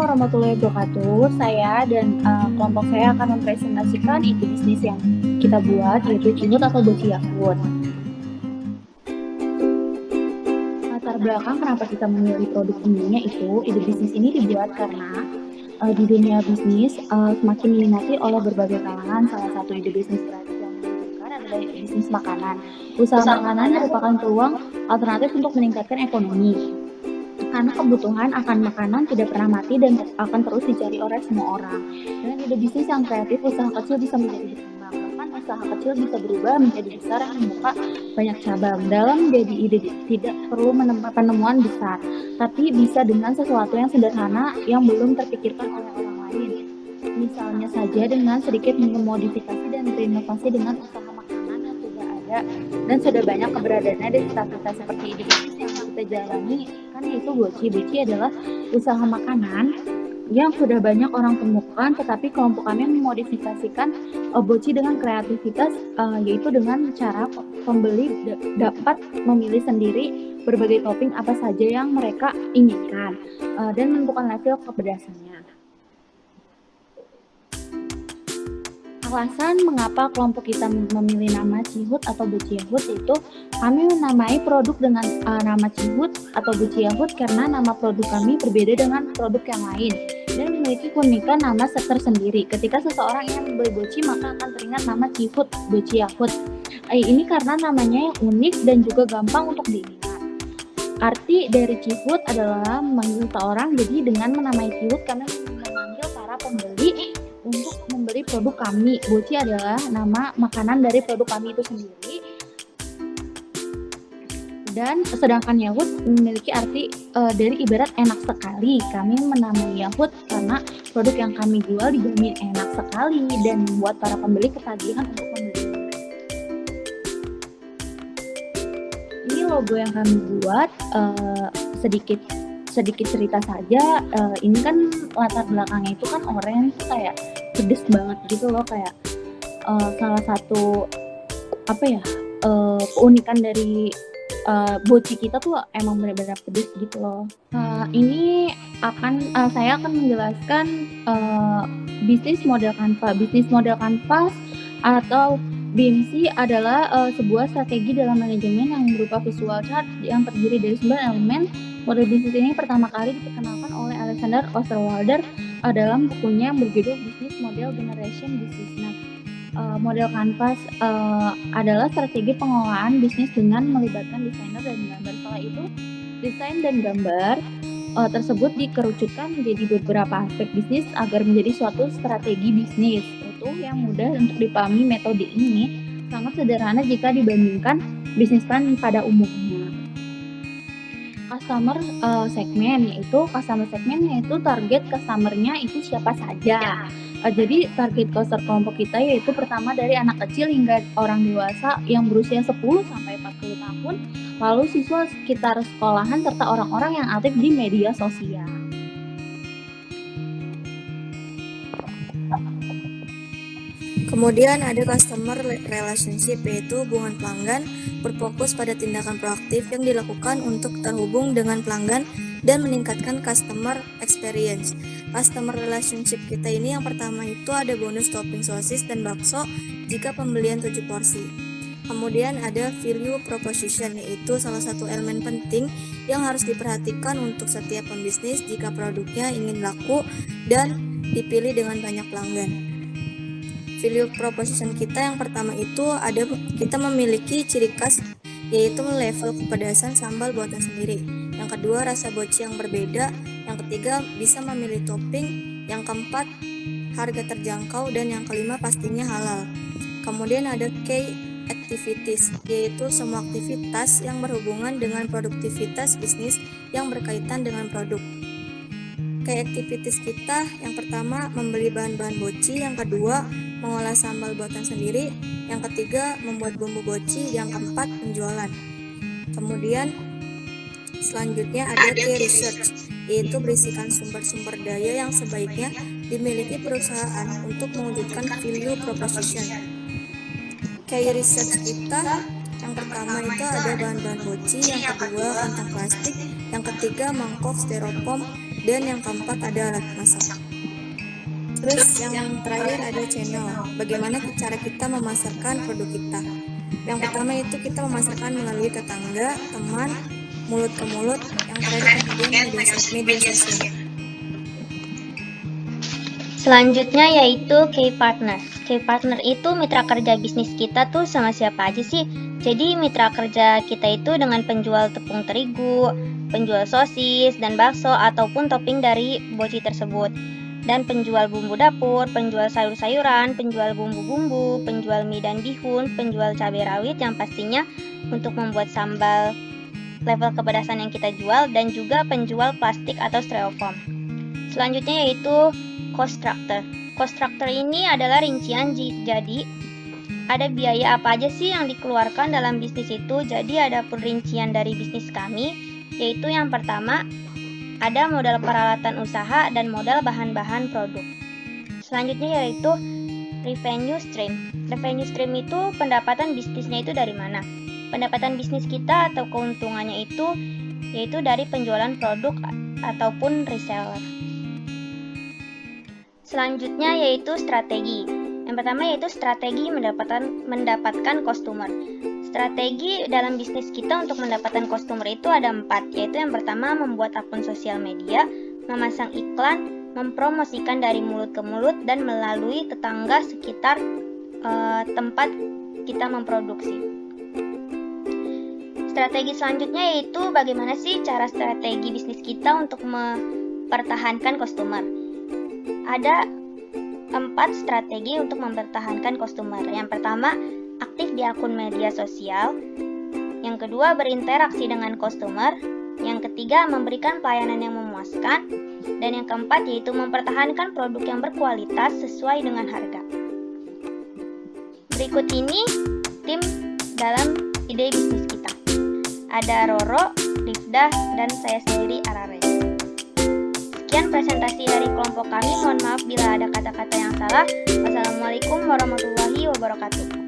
warahmatullahi wabarakatuh. Saya dan kelompok saya akan mempresentasikan ide bisnis yang kita buat, yaitu Cihut atau Boci Yahut. Latar belakang kenapa kita memilih produk ini, yaitu ide bisnis ini dibuat karena di dunia bisnis semakin diminati oleh berbagai kalangan. Salah satu ide bisnis kreatif yang menunjukkan adalah bisnis makanan. Usaha makanan merupakan peluang alternatif untuk meningkatkan ekonomi. Karena kebutuhan akan makanan tidak pernah mati dan akan terus dicari oleh semua orang. Dengan ide bisnis yang kreatif, usaha kecil bisa menjadi berkembang. Bahkan usaha kecil bisa berubah menjadi besar yang membuka banyak cabang. Dalam jadi ide tidak perlu penemuan besar, tapi bisa dengan sesuatu yang sederhana yang belum terpikirkan oleh orang lain. Misalnya saja dengan sedikit memodifikasi dan berinovasi dengan usaha makanan yang sudah ada dan sudah banyak keberadaannya dan cita-cita seperti ide bisnis yang kita jalani kan, yaitu Boci. Boci adalah usaha makanan yang sudah banyak orang temukan, tetapi kelompok kami memodifikasikan Boci dengan kreativitas, yaitu dengan cara pembeli dapat memilih sendiri berbagai topping apa saja yang mereka inginkan dan menentukan level kepedasannya. Alasan mengapa kelompok kita memilih nama Cihut atau Boci Yahut, yaitu kami menamai produk dengan nama Cihut atau Boci Yahut karena nama produk kami berbeda dengan produk yang lain dan memiliki keunikan nama tersendiri. Ketika seseorang ingin membeli Boci, maka akan teringat nama Cihut, Boci Yahut. Ini karena namanya yang unik dan juga gampang untuk diingat. Arti dari Cihut adalah memanggil seorang, jadi dengan menamai Cihut kami memanggil para pembeli untuk membeli produk kami. Boci adalah nama makanan dari produk kami itu sendiri. Dan sedangkan Yahut memiliki arti dari ibarat enak sekali. Kami menamai Yahut karena produk yang kami jual dijamin enak sekali dan membuat para pembeli ketagihan untuk membeli. Ini logo yang kami buat, sedikit cerita saja. Ini kan latar belakangnya itu kan orange, kayak pedes banget gitu loh, kayak salah satu keunikan dari Boci kita tuh emang benar-benar pedes gitu loh. Ini saya akan menjelaskan bisnis model kanvas. Bisnis model kanvas atau BMC adalah sebuah strategi dalam manajemen yang berupa visual chart yang terdiri dari 9 elemen. Model bisnis ini pertama kali diperkenalkan oleh Alexander Osterwalder dalam bukunya yang berjudul Business Model Generation Business. Model kanvas adalah strategi pengelolaan bisnis dengan melibatkan desainer dan gambar. Setelah itu, desain dan gambar tersebut dikerucutkan menjadi beberapa aspek bisnis agar menjadi suatu strategi bisnis. Itu yang mudah untuk dipahami. Metode ini sangat sederhana jika dibandingkan bisnis plan pada umumnya. Customer segmen, yaitu target customernya itu siapa saja. Jadi target customer kelompok kita yaitu pertama dari anak kecil hingga orang dewasa yang berusia 10 sampai 40 tahun, lalu siswa sekitar sekolahan serta orang-orang yang aktif di media sosial. Kemudian ada customer relationship, yaitu hubungan pelanggan berfokus pada tindakan proaktif yang dilakukan untuk terhubung dengan pelanggan dan meningkatkan customer experience. Customer relationship kita ini yang pertama itu ada bonus topping sosis dan bakso jika pembelian 7 porsi. Kemudian ada value proposition, yaitu salah satu elemen penting yang harus diperhatikan untuk setiap pembisnis jika produknya ingin laku dan dipilih dengan banyak pelanggan. Value proposition kita yang pertama itu ada kita memiliki ciri khas, yaitu level kepedasan sambal buatan sendiri. Yang kedua, rasa Boci yang berbeda. Yang ketiga, bisa memilih topping. Yang keempat, harga terjangkau. Dan yang kelima, pastinya halal. Kemudian ada key activities, yaitu semua aktivitas yang berhubungan dengan produktivitas bisnis yang berkaitan dengan produk. Key activities kita yang pertama, membeli bahan-bahan Boci. Yang kedua, mengolah sambal buatan sendiri. Yang ketiga, membuat bumbu Boci. Yang keempat, penjualan. Kemudian selanjutnya ada key research, yaitu berisikan sumber-sumber daya yang sebaiknya dimiliki perusahaan untuk mewujudkan value proposition. Key research kita yang pertama itu ada bahan-bahan Boci, yang kedua kantong plastik, yang ketiga mangkok styrofoam, Dan yang keempat ada alat masak. Terus yang terakhir ada channel. Bagaimana cara kita memasarkan produk kita? Yang pertama itu kita memasarkan melalui tetangga, teman, mulut ke mulut. Yang terakhir kemudian media sosial. Selanjutnya yaitu key partners. Key partner itu mitra kerja bisnis kita tuh sama siapa aja sih? Jadi mitra kerja kita itu dengan penjual tepung terigu, penjual sosis dan bakso ataupun topping dari boci tersebut. Dan penjual bumbu dapur, penjual sayur-sayuran, penjual bumbu-bumbu, penjual mie dan bihun, penjual cabai rawit yang pastinya untuk membuat sambal level kepedasan yang kita jual, dan juga penjual plastik atau styrofoam. Selanjutnya yaitu cost structure. Cost structure ini adalah rincian, jadi ada biaya apa aja sih yang dikeluarkan dalam bisnis itu. Jadi ada perincian dari bisnis kami, yaitu yang pertama ada modal peralatan usaha dan modal bahan-bahan produk. Selanjutnya yaitu revenue stream. Revenue stream itu pendapatan bisnisnya itu dari mana? Pendapatan bisnis kita atau keuntungannya itu yaitu dari penjualan produk ataupun reseller. Selanjutnya yaitu strategi. Yang pertama yaitu strategi mendapatkan customer. Strategi dalam bisnis kita untuk mendapatkan customer itu ada 4, yaitu yang pertama membuat akun sosial media, memasang iklan, mempromosikan dari mulut ke mulut, dan melalui tetangga sekitar tempat kita memproduksi. Strategi selanjutnya yaitu bagaimana sih cara strategi bisnis kita untuk mempertahankan customer. Ada 4 strategi untuk mempertahankan customer. Yang pertama, aktif di akun media sosial. Yang kedua, berinteraksi dengan customer. Yang ketiga, memberikan pelayanan yang memuaskan. Dan yang keempat, yaitu mempertahankan produk yang berkualitas sesuai dengan harga. Berikut ini tim dalam ide bisnis kita. Ada Roro, Rifdah, dan saya sendiri, Arare. Sekian presentasi dari kelompok kami. Mohon maaf bila ada kata-kata yang salah. Wassalamualaikum warahmatullahi wabarakatuh.